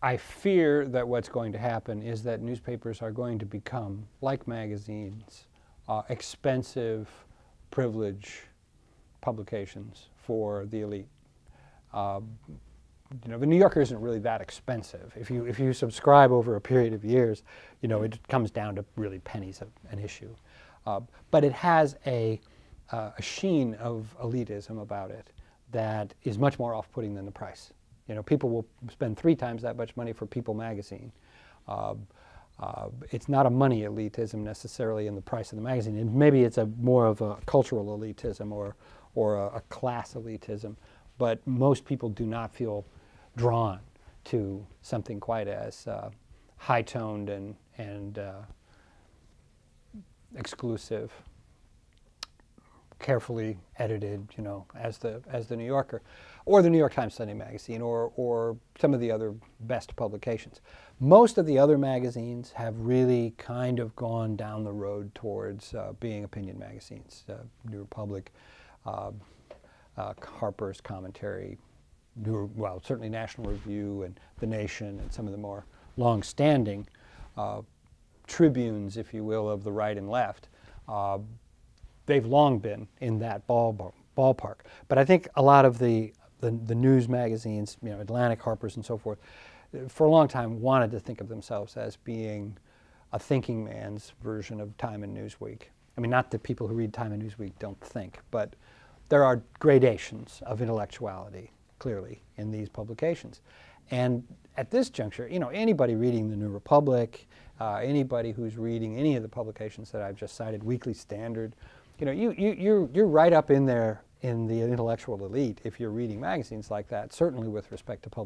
I fear that what's going to happen is that newspapers are going to become, like magazines, expensive privilege publications for the elite. You know, the New Yorker isn't really that expensive. If you subscribe over a period of years, you know, it comes down to really pennies an issue. But it has a sheen of elitism about it that is much more off-putting than the price. You know, people will spend 3 times that much money for People magazine. It's not a money elitism necessarily in the price of the magazine. And maybe it's more of a cultural elitism or a class elitism. But most people do not feel drawn to something quite as high-toned and exclusive, carefully edited, you know, as the New Yorker, or the New York Times Sunday Magazine, or some of the other best publications. Most of the other magazines have really kind of gone down the road towards being opinion magazines. New Republic, Harper's Commentary, well, certainly National Review and The Nation, and some of the more long-standing tribunes, if you will, of the right and left. They've long been in that ballpark. But I think a lot of the news magazines, you know, Atlantic, Harper's, and so forth, for a long time wanted to think of themselves as being a thinking man's version of Time and Newsweek. I mean, not that people who read Time and Newsweek don't think, but there are gradations of intellectuality, clearly, in these publications. And at this juncture, you know, anybody reading the New Republic, anybody who's reading any of the publications that I've just cited, Weekly Standard, you know, you're right up in there in the intellectual elite if you're reading magazines like that, certainly with respect to publications.